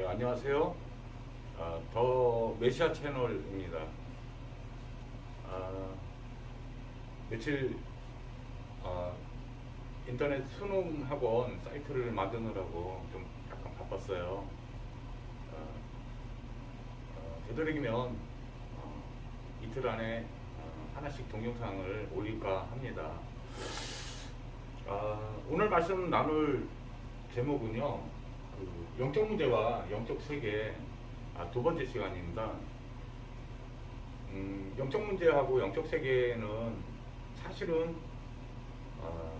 예, 안녕하세요. 더 메시아 채널입니다. 아, 며칠 인터넷 수능 학원 사이트를 만드느라고 좀 약간 바빴어요. 되도록이면 이틀 안에 하나씩 동영상을 올릴까 합니다. 오늘 말씀 나눌 제목은요, 영적 문제와 영적 세계 두 번째 시간입니다. 영적 문제하고 영적 세계는 사실은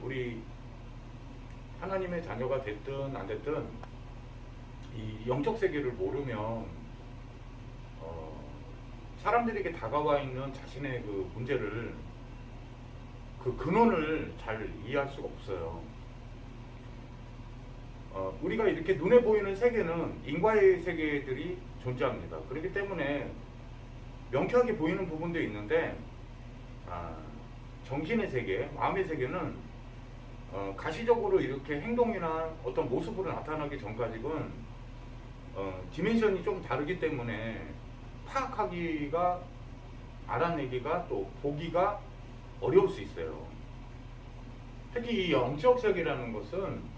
우리 하나님의 자녀가 됐든 안 됐든 이 영적 세계를 모르면 사람들에게 다가와 있는 자신의 그 문제를 그 근원을 잘 이해할 수가 없어요. 우리가 이렇게 눈에 보이는 세계는 인과의 세계들이 존재합니다. 그렇기 때문에 명쾌하게 보이는 부분도 있는데 정신의 세계, 마음의 세계는 가시적으로 이렇게 행동이나 어떤 모습으로 나타나기 전까지는 디멘션이 좀 다르기 때문에 파악하기가, 알아내기가, 또 보기가 어려울 수 있어요. 특히 이 영적 세계라는 것은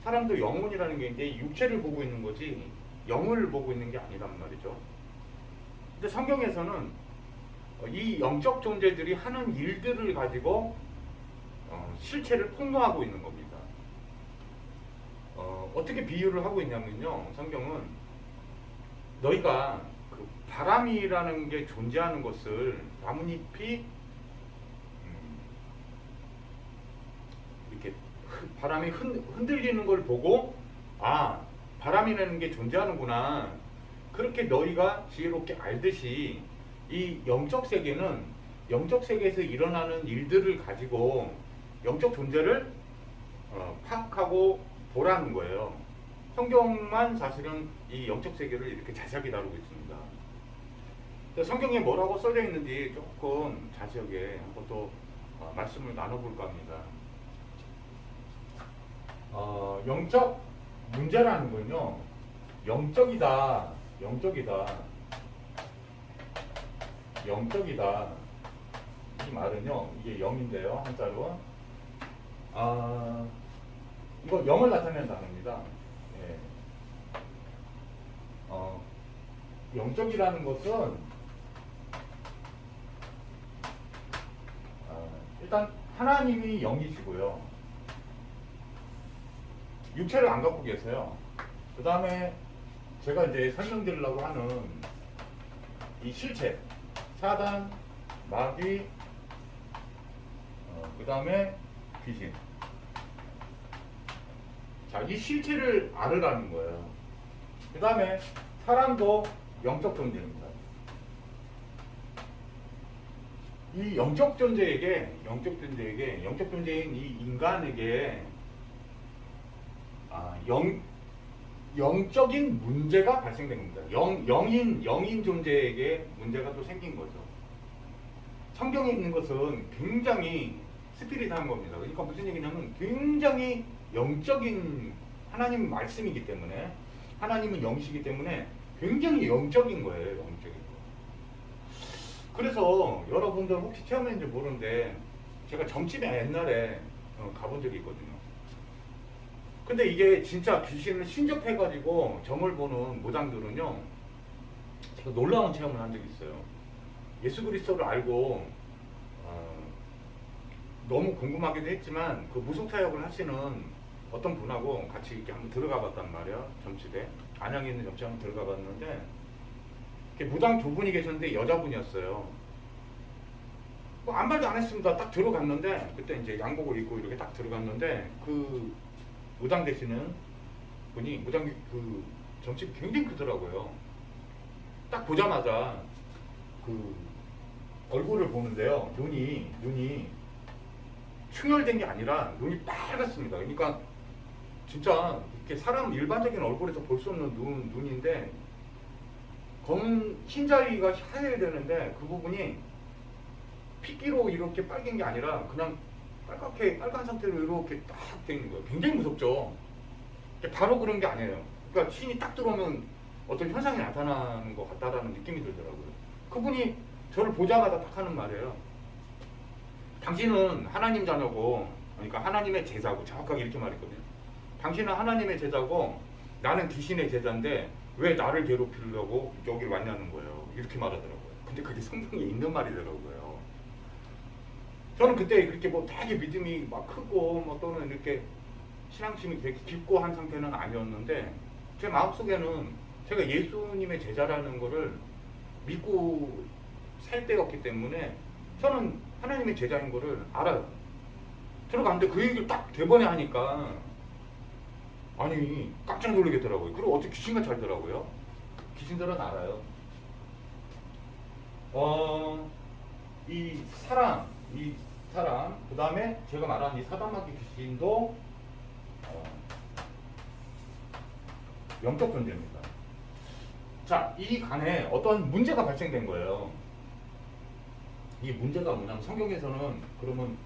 사람도 영혼이라는 게 이제 육체를 보고 있는 거지 영을 보고 있는 게 아니란 말이죠. 근데 성경에서는 이 영적 존재들이 하는 일들을 가지고 실체를 폭로하고 있는 겁니다. 어떻게 비유를 하고 있냐면요, 성경은 너희가 그 바람이라는 게 존재하는 것을 나뭇잎이 이렇게 바람이 흔들리는 걸 보고 바람이라는 게 존재하는구나, 그렇게 너희가 지혜롭게 알듯이 이 영적 세계는 영적 세계에서 일어나는 일들을 가지고 영적 존재를 파악하고 보라는 거예요. 성경만 사실은 이 영적 세계를 이렇게 자세하게 다루고 있습니다. 성경에 뭐라고 써져 있는지 조금 자세하게 한번 또 말씀을 나눠볼까 합니다. 영적 문제라는 건요, 영적이다 이 말은요, 이게 영인데요, 한자로 이거 영을 나타내는 단어입니다. 예. 영적이라는 것은 일단 하나님이 영이시고요, 육체를 안 갖고 계세요. 그 다음에 제가 이제 설명드리려고 하는 이 실체, 사단, 마귀, 그 다음에 귀신. 자, 이 실체를 알으라는 거예요. 그 다음에 사람도 영적 존재입니다. 이 영적 존재인 이 인간에게 영적인 문제가 발생된 겁니다. 영인 존재에게 문제가 또 생긴 거죠. 성경에 있는 것은 굉장히 스피릿한 겁니다. 그러니까 무슨 얘기냐면 굉장히 영적인 하나님 말씀이기 때문에, 하나님은 영이시기 때문에 굉장히 영적인 거예요. 영적인 거. 그래서 여러분들 혹시 체험했는지 모르는데 제가 점집에 옛날에 가본 적이 있거든요. 근데 이게 진짜 귀신을 신접해가지고 점을 보는 무당들은요, 제가 놀라운 체험을 한 적이 있어요. 예수 그리스도를 알고 너무 궁금하기도 했지만 그 무속사역을 하시는 어떤 분하고 같이 이렇게 한번 들어가 봤단 말이야. 점집에, 안양에 있는 점집에 한번 들어가 봤는데 무당 두 분이 계셨는데 여자분이었어요. 뭐 아무 말도 안 했습니다. 딱 들어갔는데, 그때 이제 양복을 입고 이렇게 딱 들어갔는데 그 무당 되시는 분이, 무당 그 점집이 굉장히 크더라고요. 딱 보자마자 그 얼굴을 보는데요, 눈이 충혈된 게 아니라 눈이 빨갛습니다. 그러니까 진짜 이렇게 사람 일반적인 얼굴에서 볼 수 없는 눈인데 검은 흰자위가 하얘야 되는데 그 부분이 핏기로 이렇게 빨간 게 아니라 그냥 빨간 상태로 이렇게 딱 돼 있는 거예요. 굉장히 무섭죠. 바로 그런 게 아니에요. 그러니까 신이 딱 들어오면 어떤 현상이 나타나는 것 같다라는 느낌이 들더라고요. 그분이 저를 보자마자 딱 하는 말이에요. 당신은 하나님 자녀고, 그러니까 하나님의 제자고, 정확하게 이렇게 말했거든요. 당신은 하나님의 제자고 나는 귀신의 제자인데 왜 나를 괴롭히려고 여기 왔냐는 거예요. 이렇게 말하더라고요. 근데 그게 성경에 있는 말이더라고요. 저는 그때 그렇게 뭐 되게 믿음이 막 크고 뭐 또는 이렇게 신앙심이 되게 깊고 한 상태는 아니었는데 제 마음속에는 제가 예수님의 제자라는 거를 믿고 살 때였기 때문에 저는 하나님의 제자인 거를 알아요. 들어갔는데 그 얘기를 딱 대번에 하니까 아니 깜짝 놀라겠더라고요. 그리고 어떻게 귀신같이 알더라고요. 귀신들은 알아요. 이 사람, 그 다음에 제가 말한 이 사단마귀 귀신도 영적 존재입니다. 자, 이 간에 어떤 문제가 발생된 거예요. 이 문제가 뭐냐면 성경에서는 그러면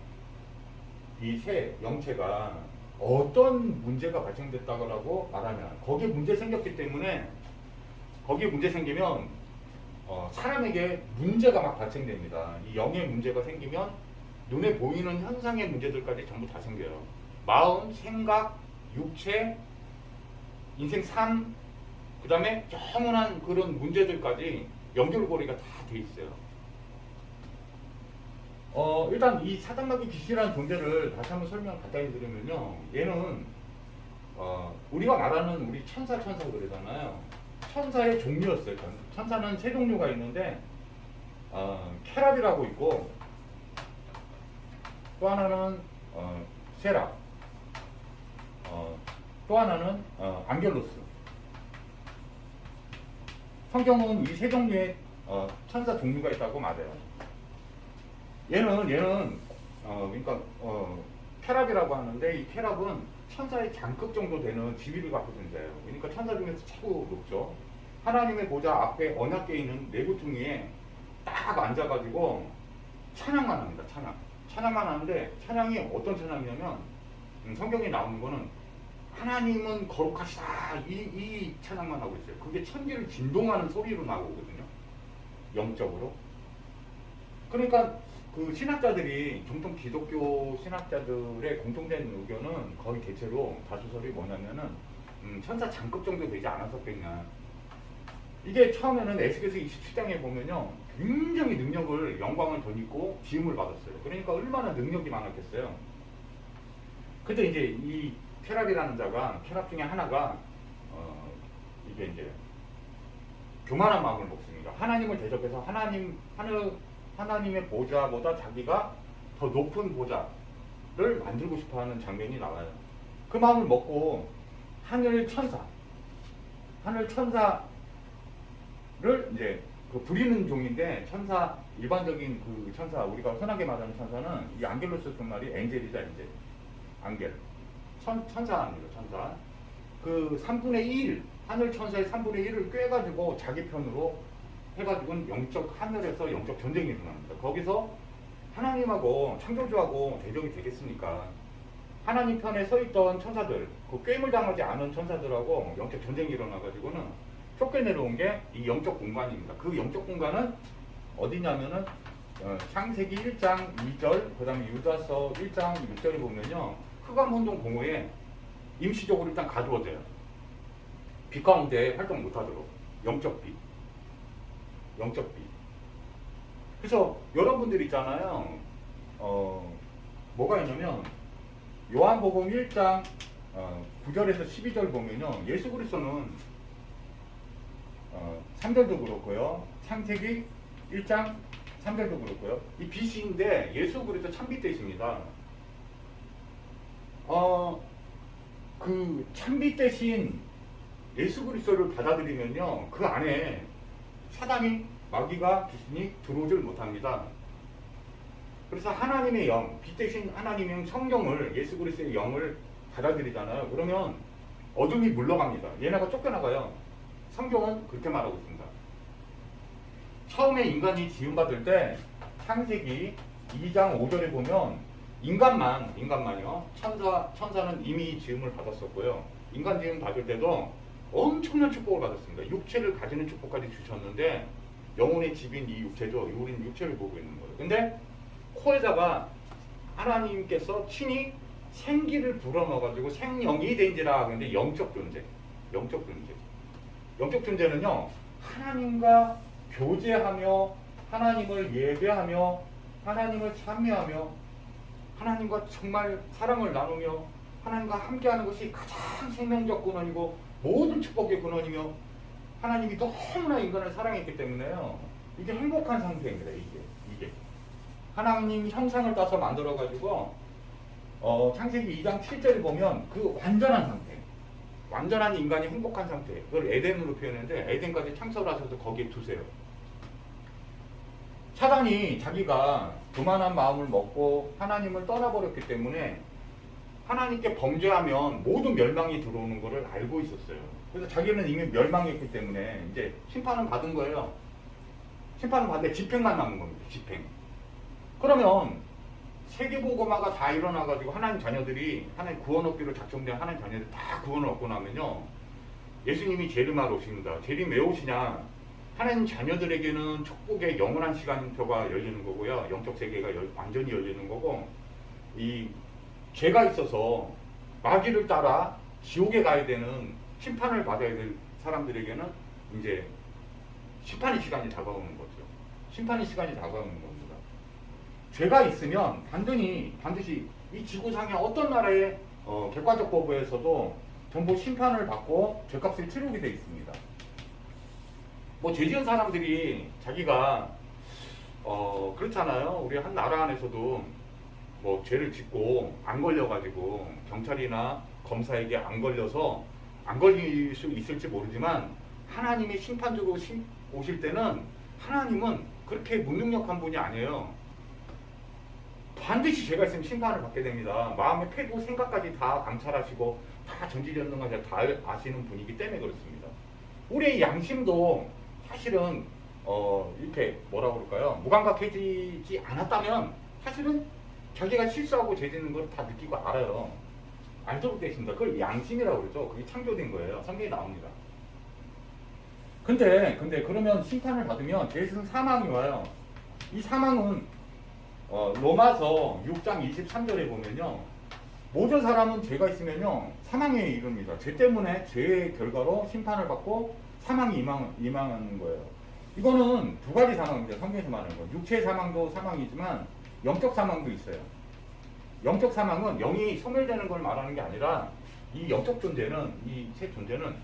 이 세 영체가 어떤 문제가 발생됐다고 말하면 거기에 문제 생겼기 때문에 거기에 문제 생기면 사람에게 문제가 막 발생됩니다. 이 영의 문제가 생기면 눈에 보이는 현상의 문제들까지 전부 다 생겨요. 마음, 생각, 육체, 인생 삶, 그 다음에 영원한 그런 문제들까지 연결고리가 다 돼 있어요. 일단 이 사단마귀 귀신이라는 존재를 다시 한번 설명을 간단히 드리면요. 얘는 우리가 말하는 우리 천사 그러잖아요. 천사의 종류였어요. 천사는 세 종류가 있는데 케랍이라고 있고 또 하나는 세랍, 또 하나는 안겔로스. 성경은 이 세 종류의 천사 종류가 있다고 말해요. 얘는 그러니까 케랍이라고 하는데 이 케랍은 천사의 장급 정도 되는 지위를 갖고 존재해요. 그러니까 천사 중에서 최고 높죠. 하나님의 보좌 앞에 언약궤 있는 내구퉁이에 딱 앉아가지고 찬양만 합니다. 찬양만 하는데 찬양이 어떤 찬양이냐면 성경에 나오는 거는 하나님은 거룩하시다 이 찬양만 하고 있어요. 그게 천지를 진동하는 소리로 나오거든요. 영적으로. 그러니까 그 신학자들이 정통 기독교 신학자들의 공통된 의견은 거의 대체로 다수설이 뭐냐면은 천사 장급 정도 되지 않았었겠냐. 이게 처음에는 에스겔서 27장에 보면요 굉장히 능력을 영광을 덧입고 지음을 받았어요. 그러니까 얼마나 능력이 많았겠어요. 근데 이제 이 케랍이라는 자가 케랍 중에 하나가 이게 이제 교만한 마음을 먹습니다. 하나님을 대적해서 하나님의 보좌보다 자기가 더 높은 보좌를 만들고 싶어하는 장면이 나와요. 그 마음을 먹고 하늘 천사를 이제 그 부리는 종인데 일반적인 그 천사 우리가 흔하게 말하는 천사는 이 안겔로스 말이 엔젤이죠. 안겔 천사입니다. 천사. 그 3분의 1 하늘 천사의 3분의 1을 꿰가지고 자기 편으로 해가지고는 하늘에서 영적 전쟁이 일어납니다. 거기서 하나님하고 창조주하고 대적이 되겠습니까? 하나님 편에 서 있던 천사들, 그 꿰물 당하지 않은 천사들하고 영적 전쟁이 일어나가지고는 쫓겨내려온 게 이 영적 공간입니다. 그 영적 공간은 어디냐면은 창세기 1장 2절, 그 다음에 유다서 1장 6절에 보면요. 흑암운동 공허에 임시적으로 일단 가두어져요. 빛 가운데 활동 못하도록. 영적 빛. 그래서 여러분들 있잖아요. 뭐가 있냐면 요한복음 1장 9절에서 12절 보면요. 예수 그리스도는 3절도 그렇고요. 창세기 1장 3절도 그렇고요. 이 빛인데 예수 그리스도 참빛 대신입니다. 그 참빛 대신 예수 그리스도를 받아들이면요. 그 안에 사단이 마귀가 귀신이 들어오질 못합니다. 그래서 하나님의 영, 빛 대신 하나님의 영 성경을 예수 그리스도의 영을 받아들이잖아요. 그러면 어둠이 물러갑니다. 얘네가 쫓겨나가요. 성경은 그렇게 말하고 있습니다. 처음에 인간이 지음받을 때 창세기 2장 5절에 보면 인간만요. 천사는 이미 지음을 받았었고요. 인간 지음 받을 때도 엄청난 축복을 받았습니다. 육체를 가지는 축복까지 주셨는데 영혼의 집인 이 육체죠. 우리는 육체를 보고 있는 거예요. 근데 코에다가 하나님께서 친히 생기를 불어넣어가지고 생명이 된지라. 근데 영적 존재, 영적 존재, 영적 존재는요 하나님과 교제하며 하나님을 예배하며 하나님을 찬미하며 하나님과 정말 사랑을 나누며 하나님과 함께하는 것이 가장 생명적 근원이고 모든 축복의 근원이며 하나님이 너무나 인간을 사랑했기 때문에요. 이게 행복한 상태입니다. 이게 하나님 형상을 따서 만들어 가지고 창세기 2장 7절을 보면 그 완전한 상태, 완전한 인간이 행복한 상태, 그걸 에덴으로 표현했는데 에덴까지 창설하셔서 거기에 두세요. 사단이 자기가 교만한 마음을 먹고 하나님을 떠나버렸기 때문에 하나님께 범죄하면 모든 멸망이 들어오는 것을 알고 있었어요. 그래서 자기는 이미 멸망했기 때문에 이제 심판은 받은 거예요. 심판은 받는데 집행만 남은 겁니다. 집행. 그러면 세계보고마가 다 일어나가지고 하나님 자녀들이 하나님 구원 얻기로 작정된 하나님 자녀들이 다 구원을 얻고 나면요 예수님이 재림하러 오십니다. 재림 왜 오시냐? 하나님 자녀들에게는 축복의 영원한 시간표가 열리는 거고요. 영적 세계가 완전히 열리는 거고, 이 죄가 있어서 마귀를 따라 지옥에 가야 되는 심판을 받아야 될 사람들에게는 이제 심판의 시간이 다가오는 거죠. 심판의 시간이 다가오는 겁니다. 죄가 있으면 반드시 이 지구상의 어떤 나라의 객관적 법에서도 전부 심판을 받고 죄값을 치르게 되어 있습니다. 뭐 죄 지은 사람들이 자기가 그렇잖아요. 우리 한 나라 안에서도 뭐 죄를 짓고 안 걸려가지고 경찰이나 검사에게 안 걸려서 안 걸릴 수 있을지 모르지만 하나님이 심판주로 오실 때는 하나님은 그렇게 무능력한 분이 아니에요. 반드시 죄가 있으면 심판을 받게 됩니다. 마음의 패고 생각까지 다 감찰하시고 다 전지전능하게 다 아시는 분이기 때문에 그렇습니다. 우리의 양심도 사실은 이렇게 뭐라 그럴까요? 무감각해지지 않았다면 사실은 자기가 실수하고 죄 짓는 걸 다 느끼고 알아요. 알도록 되어 있습니다. 그걸 양심이라고 그러죠. 그게 창조된 거예요. 성경에 나옵니다. 근데 그러면 심판을 받으면 죄는 사망이 와요. 이 사망은 로마서 6장 23절에 보면요. 모든 사람은 죄가 있으면요. 사망에 이릅니다. 죄 때문에 죄의 결과로 심판을 받고 사망이 임하는 거예요. 이거는 두 가지 사망입니다. 성경에서 말하는 거. 육체의 사망도 사망이지만 영적 사망도 있어요. 영적 사망은 영이 소멸되는 걸 말하는 게 아니라 이 영적 존재는, 이 새 존재는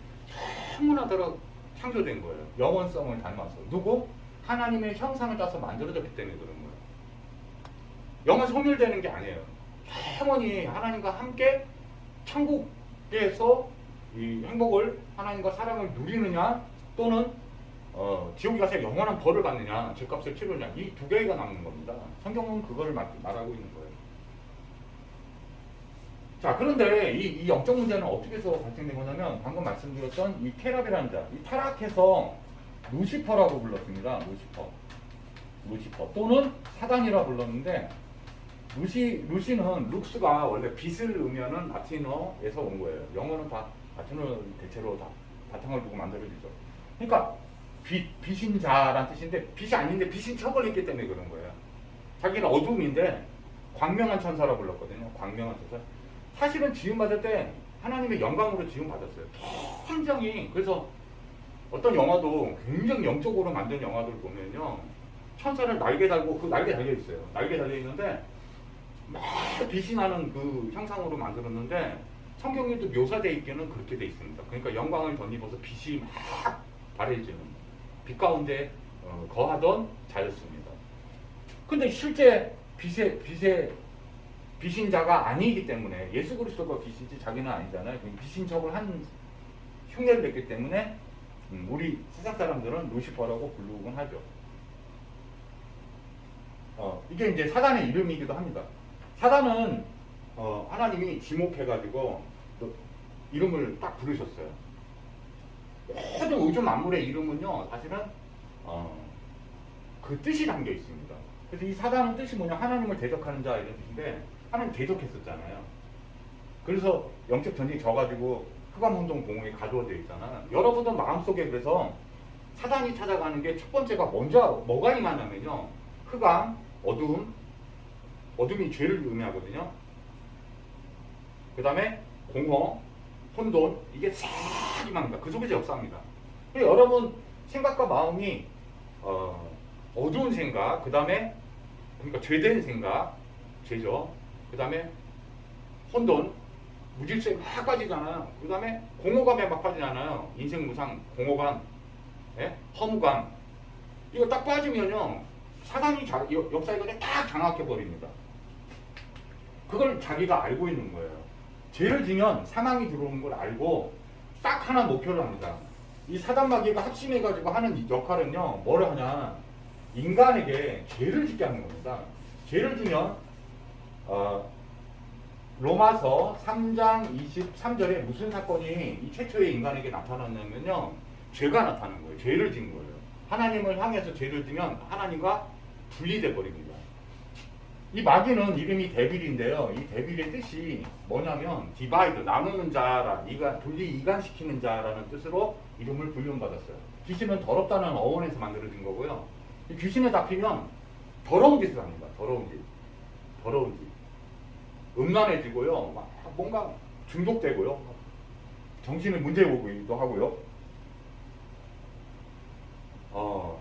너무나도록 창조된 거예요. 영원성을 닮아서. 누구? 하나님의 형상을 따서 만들어졌기 때문에 그런 거예요. 영은 소멸되는 게 아니에요. 영원히 하나님과 함께 천국에서 이 행복을, 하나님과 사랑을 누리느냐, 또는 지옥에 가서 영원한 벌을 받느냐, 죄값을 치르느냐, 이 두 개가 남는 겁니다. 성경은 그걸 말하고 있는 거예요. 자, 그런데 이 영적 문제는 어떻게 해서 발생된 거냐면, 방금 말씀드렸던 이 케랍이라는 자, 이 타락해서 루시퍼라고 불렀습니다. 루시퍼 또는 사단이라 불렀는데, 루시는 룩스가 원래 빛을 의미하는 라틴어에서 온 거예요. 영어는 다 라틴어 대체로 다 바탕을 두고 만들어지죠. 그러니까 빛인 자란 뜻인데, 빛이 아닌데 빛인 척을 했기 때문에 그런 거예요. 자기는 어둠인데 광명한 천사라 불렀거든요. 광명한 천사. 사실은 지음받을 때 하나님의 영광으로 지음받았어요. 굉장히. 그래서 어떤 영화도 굉장히 영적으로 만든 영화들 보면요, 천사를 날개 달고, 그 날개 달려 있어요. 날개 달려 있는데 막 빛이 나는 그 형상으로 만들었는데, 성경에도 묘사되어 있기는 그렇게 되어 있습니다. 그러니까 영광을 덧입어서 빛이 막 발해지는, 빛 가운데 거하던 자였습니다. 근데 실제 빛인 자가 아니기 때문에, 예수 그리스도가 빛이지 자기는 아니잖아요. 빛인 척을 한 흉내를 냈기 때문에 우리 세상 사람들은 루시퍼라고 부르곤 하죠. 이게 이제 사단의 이름이기도 합니다. 사단은 하나님이 지목해가지고 이름을 딱 부르셨어요. 모든 우주 만물의 이름은요, 사실은 그 뜻이 담겨 있습니다. 그래서 이 사단은 뜻이 뭐냐, 하나님을 대적하는 자 이런 뜻인데, 하나님 대적했었잖아요. 그래서 영적 전쟁이 져가지고 흑암운동 공허에 가두어져 있잖아. 여러분들 마음속에 그래서 사단이 찾아가는 게 첫 번째가 먼저 뭐가 임하냐면요. 흑암, 어둠, 어둠이 죄를 의미하거든요. 그 다음에 공허, 혼돈, 이게 싹 임합니다. 그 속에서 역사합니다. 여러분 생각과 마음이 어두운 생각, 그 다음에 그러니까 죄된 생각, 죄죠. 그 다음에 혼돈, 무질서에 막 빠지잖아요. 그 다음에 공허감에 막 빠지잖아요. 인생 무상, 공허감, 예? 허무감. 이거 딱 빠지면요. 사단이 역사에 딱 장악해버립니다. 그걸 자기가 알고 있는 거예요. 죄를 지면 사망이 들어오는 걸 알고 딱 하나 목표를 합니다. 이 사단마귀가 합심해가지고 하는 역할은요. 뭐를 하냐. 인간에게 죄를 짓게 하는 겁니다. 죄를 지면 로마서 3장 23절에 무슨 사건이 이 최초의 인간에게 나타났냐면요. 죄가 나타난 거예요. 죄를 진 거예요. 하나님을 향해서 죄를 지면 하나님과 분리돼 버립니다. 이 마귀는 이름이 데빌인데요. 이 데빌의 뜻이 뭐냐면 디바이드, 나누는 자라, 분리 이간시키는 자라는 뜻으로 이름을 불림받았어요. 귀신은 더럽다는 어원에서 만들어진 거고요. 이 귀신에 잡히면 더러운 짓을 합니다. 더러운 짓. 음란해지고요. 막 뭔가 중독되고요. 정신에 문제 오기도 하고요.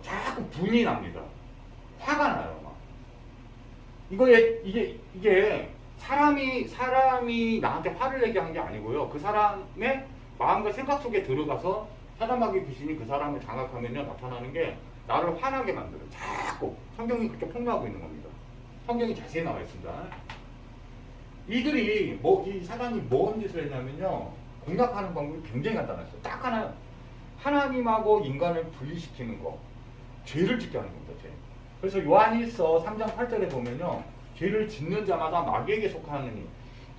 자꾸 분이 납니다. 화가 나요. 막. 이게 사람이 나한테 화를 내게 한 게 아니고요. 그 사람의 마음과 생각 속에 들어가서 사단마귀 귀신이 그 사람을 장악하면요 나타나는 게 나를 화나게 만들어요. 자꾸 성경이 그렇게 폭로하고 있는 겁니다. 성경이 자세히 나와 있습니다. 이들이 이 사단이 뭔 짓을 했냐면요. 공략하는 방법이 굉장히 간단했어요. 딱 하나, 하나님하고 인간을 분리시키는 거, 죄를 짓게 하는 겁니다. 죄. 그래서 요한일서 3장 8절에 보면요, 죄를 짓는 자마다 마귀에게 속하느니,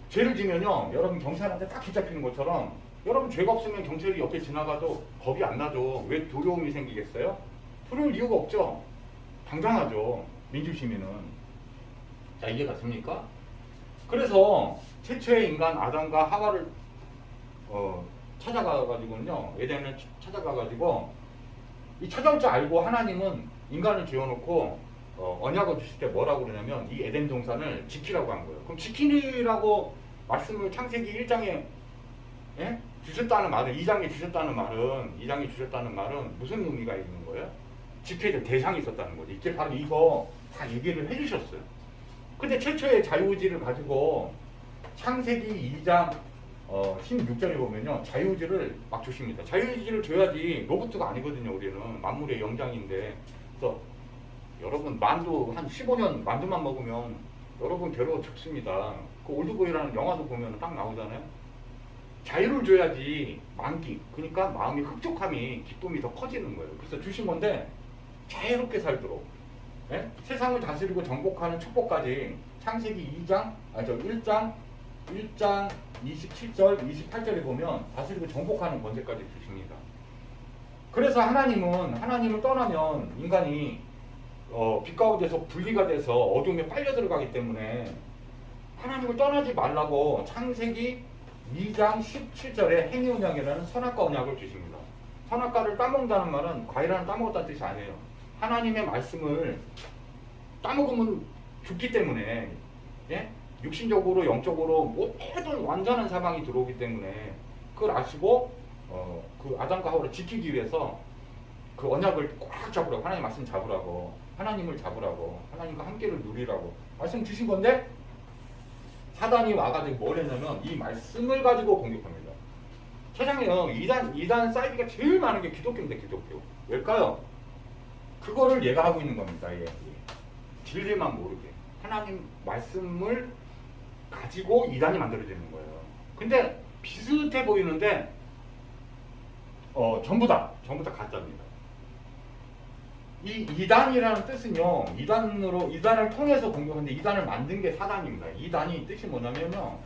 죄를 지면요, 여러분 경찰한테 딱 붙잡히는 것처럼, 여러분 죄가 없으면 경찰이 옆에 지나가도 겁이 안 나죠. 왜 두려움이 생기겠어요? 두려울 이유가 없죠. 당당하죠. 민주시민은. 자, 이해 갔습니까? 그래서 최초의 인간 아담과 하와를 찾아가가지고는요, 에덴을 찾아가가지고 이 찾아올 줄 알고 하나님은 인간을 지어놓고 언약을 주실 때 뭐라고 그러냐면 이 에덴 동산을 지키라고 한 거예요. 그럼 지키라고 말씀을 창세기 1장에 주셨다는 말은 2장에 주셨다는 말은 무슨 의미가 있는 거예요? 지켜야 될 대상이 있었다는 거죠. 이제 바로 이거 다 얘기를 해주셨어요. 근데 최초의 자유의지를 가지고 창세기 2장 16절에 보면요, 자유의지를 막 주십니다. 자유의지를 줘야지 로봇가 아니거든요. 우리는 만물의 영장인데. 그래서 여러분 만두 한 15년 만두만 먹으면 여러분 괴로워 죽습니다. 그 올드보이라는 영화도 보면 딱 나오잖아요. 자유를 줘야지 만기, 그러니까 마음의 흡족함이 기쁨이 더 커지는 거예요. 그래서 주신 건데 자유롭게 살도록 세상을 다스리고 정복하는 축복까지 창세기 1장 27절 28절에 보면 다스리고 정복하는 권세까지 주십니다. 그래서 하나님을 떠나면 인간이 빛 가운데서 분리가 돼서 어둠에 빨려 들어가기 때문에 하나님을 떠나지 말라고 창세기 2장 17절에 행위언약이라는 선악과 언약을 주십니다. 선악과를 따먹는다는 말은 과일하나 따먹었다는 뜻이 아니에요. 하나님의 말씀을 따먹으면 죽기 때문에 육신적으로 영적으로 모든 완전한 사망이 들어오기 때문에 그걸 아시고 그 아담과 하와를 지키기 위해서 그 언약을 꽉 잡으라고, 하나님 말씀 잡으라고, 하나님을 잡으라고, 하나님과 함께를 누리라고 말씀 주신 건데 사단이 와가지고 뭘 했냐면 이 말씀을 가지고 공격합니다. 세상에요, 이단 사이드가 제일 많은 게 기독교인데 기독교. 왜일까요? 그거를 얘가 하고 있는 겁니다. 진리만 모르게. 하나님 말씀을 가지고 이단이 만들어지는 거예요. 근데 비슷해 보이는데 전부 다 가짜입니다. 이 이단이라는 뜻은요, 이단을 통해서 공격하는데 이단을 만든 게 사단입니다. 이단이 뜻이 뭐냐면요,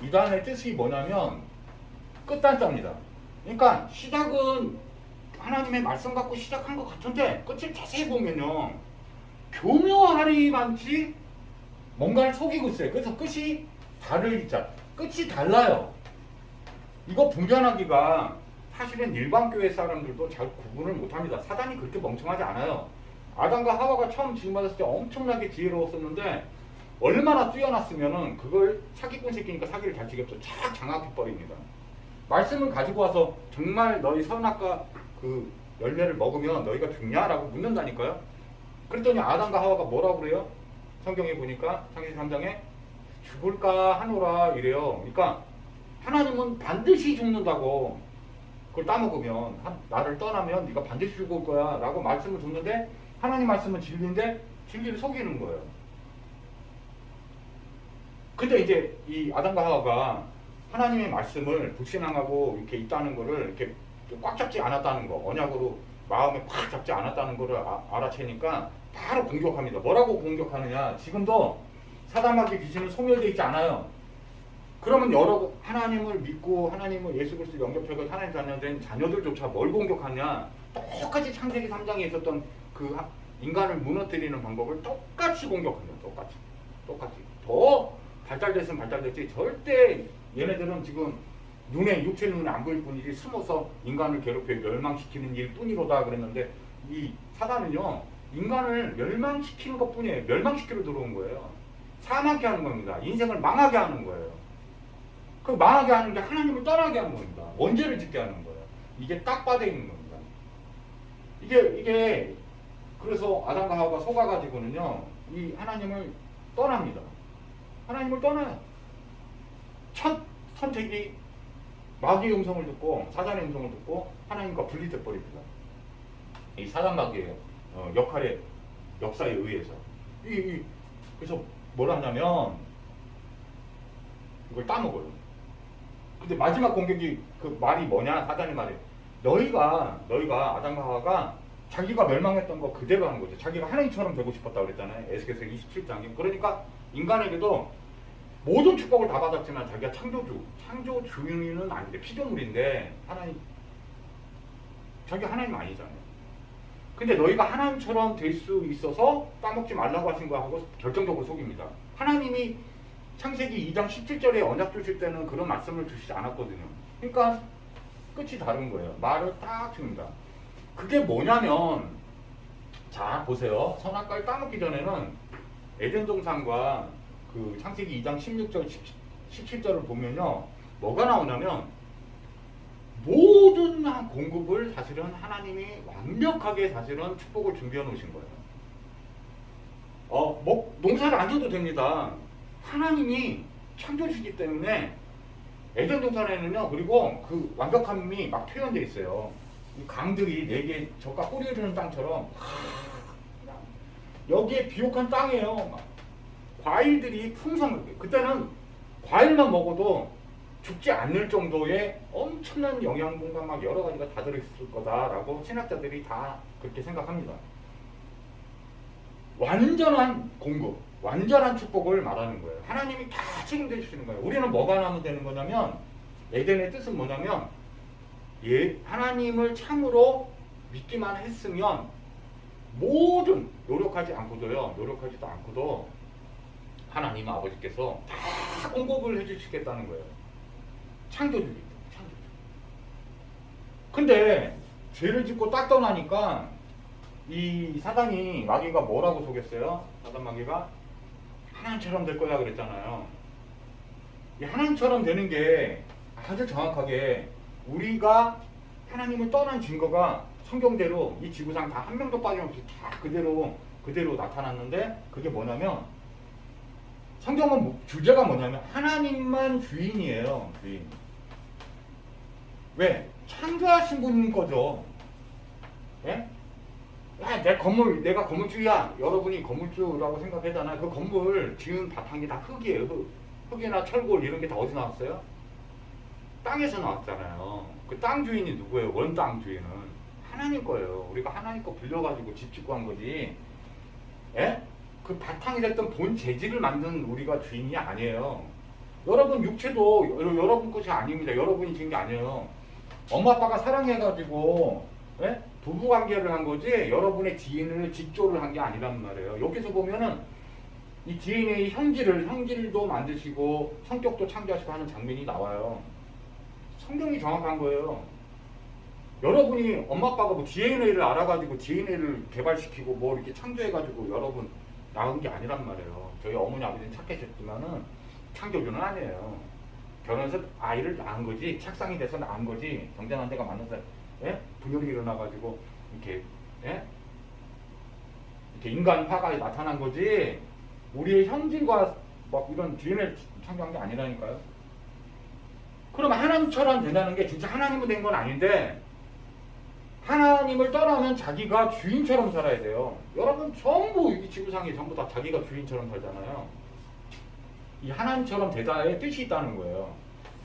이단의 뜻이 뭐냐면 끝단자입니다. 그러니까 시작은 하나님의 말씀 갖고 시작한 것 같은데 끝을 자세히 보면요, 교묘하리만치 뭔가를 속이고 있어요. 그래서 끝이 다르자, 끝이 달라요. 이거 분별하기가 사실은 일반 교회 사람들도 잘 구분을 못합니다. 사단이 그렇게 멍청하지 않아요. 아담과 하와가 처음 지음받았을 때 엄청나게 지혜로웠었는데 얼마나 뛰어났으면은 그걸 사기꾼 새끼니까 사기를 잘 치겠죠. 착 장악해버립니다. 말씀을 가지고 와서 정말 너희 선악과 그 열매를 먹으면 너희가 죽냐라고 묻는다니까요. 그랬더니 아담과 하와가 뭐라고 그래요? 성경에 보니까 창세기 3장에 죽을까 하노라 이래요. 그러니까 하나님은 반드시 죽는다고, 그걸 따먹으면 나를 떠나면 네가 반드시 죽을 거야 라고 말씀을 줬는데 하나님 말씀은 진리인데 진리를 속이는 거예요. 근데 이제 이 아담과 하와가 하나님의 말씀을 불신앙하고 이렇게 있다는 거를 이렇게 꽉 잡지 않았다는 거, 언약으로 마음에 꽉 잡지 않았다는 거를 알아채니까 바로 공격합니다. 뭐라고 공격하느냐? 지금도 사단마귀 귀신은 소멸되어 있지 않아요. 그러면 여러 하나님을 믿고 하나님을 예수 그리스도 영접하고 하나님 자녀된 자녀들조차 뭘 공격하냐? 똑같이 창세기 3장에 있었던 그 인간을 무너뜨리는 방법을 똑같이 공격합니다. 똑같이. 더 발달됐으면 발달됐지 절대 얘네들은 지금 눈에 육체 눈에 안 보일 뿐이지 숨어서 인간을 괴롭혀 멸망시키는 일 뿐이로다 그랬는데 이 사단은요 인간을 멸망시키는 것 뿐이에요. 멸망시키러 들어온 거예요. 사망하게 하는 겁니다. 인생을 망하게 하는 거예요. 그 망하게 하는 게 하나님을 떠나게 하는 겁니다. 원죄를 짓게 하는 거예요. 이게 딱 빠져 있는 겁니다. 이게 그래서 아담과 하와가 속아가지고는요 이 하나님을 떠납니다. 하나님을 떠나요. 첫 선택이 마귀의 음성을 듣고 사단의 음성을 듣고 하나님과 분리돼 버립니다. 이 사단 마귀의 역할의 역사에 의해서 그래서 뭘 하냐면 이걸 따먹어요. 근데 마지막 공격이 그 말이 뭐냐? 사단의 말이 너희가 아담과 하와가 자기가 멸망했던 거 그대로 하는 거죠. 자기가 하나님처럼 되고 싶었다고 그랬잖아요. 에스겔서 27장에. 그러니까 인간에게도 모든 축복을 다 받았지만 자기가 창조주인은 아닌데 피조물인데 자기가 하나님 아니잖아요. 근데 너희가 하나님처럼 될 수 있어서 따먹지 말라고 하신 거 하고 결정적으로 속입니다. 하나님이 창세기 2장 17절에 언약 주실 때는 그런 말씀을 주시지 않았거든요. 그러니까 끝이 다른 거예요. 말을 딱 줍니다. 그게 뭐냐면 자 보세요. 선악과를 따먹기 전에는 에덴 동산과 그 창세기 2장 16절 17절을 보면요 뭐가 나오냐면 모든 공급을 사실은 하나님이 완벽하게 사실은 축복을 준비해 놓으신 거예요. 농사를 안 줘도 됩니다. 하나님이 창조주시기 때문에 에덴 동산에는요 그리고 그 완벽함이 막 표현되어 있어요. 이 강들이 4개 젖과 뿌리 주는 땅처럼 여기에 비옥한 땅이에요. 막 과일들이 풍성하게 그때는 과일만 먹어도 죽지 않을 정도의 엄청난 영양분과 막 여러 가지가 다 들어있을 거다라고 신학자들이 다 그렇게 생각합니다. 완전한 공급, 완전한 축복을 말하는 거예요. 하나님이 다 책임져 주시는 거예요. 우리는 뭐가 나면 되는 거냐면 에덴의 뜻은 뭐냐면 하나님을 참으로 믿기만 했으면 모든 노력하지도 않고도 하나님 아버지께서 다 공급을 해주시겠다는 거예요. 창조주기. 근데 죄를 짓고 딱 떠나니까 이 사단이 마귀가 뭐라고 속였어요? 사단 마귀가 하나님처럼 될 거야 그랬잖아요. 이 하나님처럼 되는 게 아주 정확하게 우리가 하나님을 떠난 증거가 성경대로 이 지구상 다 한 명도 빠짐없이 다 그대로 나타났는데 그게 뭐냐면 성경은 주제가 뭐냐면 하나님만 주인이에요. 주인. 왜? 창조하신 분인 거죠. 예? 야, 내가 건물주야. 여러분이 건물주라고 생각하잖아요. 그 건물 지은 바탕이 다 흙이에요. 흙이나 철골 이런 게 다 어디서 나왔어요? 땅에서 나왔잖아요. 그 땅 주인이 누구예요? 원 땅 주인은 하나님 거예요. 우리가 하나님 거 빌려가지고 집 짓고 한 거지. 예? 그 바탕이 됐던 본 재질을 만든 우리가 주인이 아니에요. 여러분 육체도 여러분 것이 아닙니다. 여러분이 지은 게 아니에요. 엄마 아빠가 사랑해가지고 예? 부부관계를 한 거지 여러분의 DNA를 직조를 한 게 아니란 말이에요. 여기서 보면은 이 DNA 형질도 만드시고 성격도 창조하시고 하는 장면이 나와요. 성경이 정확한 거예요. 여러분이 엄마 아빠가 뭐 DNA를 알아가지고 DNA를 개발시키고 뭐 이렇게 창조해가지고 여러분 낳은 게 아니란 말이에요. 저희 어머니 아버지는 착하셨지만은 창조주는 아니에요. 결혼해서 아이를 낳은 거지, 착상이 돼서 낳은 거지, 정전한 데가 만나서 분열이 일어나가지고 이렇게 이렇게 인간화가 나타난 거지, 우리의 형질과 막 이런 DNA를 창조한 게 아니라니까요. 그럼 하나님처럼 된다는 게 진짜 하나님은 된 건 아닌데, 하나님을 떠나면 자기가 주인처럼 살아야 돼요. 여러분 전부 이 지구상에 전부 다 자기가 주인처럼 살잖아요. 이 하나님처럼 되다의 뜻이 있다는 거예요.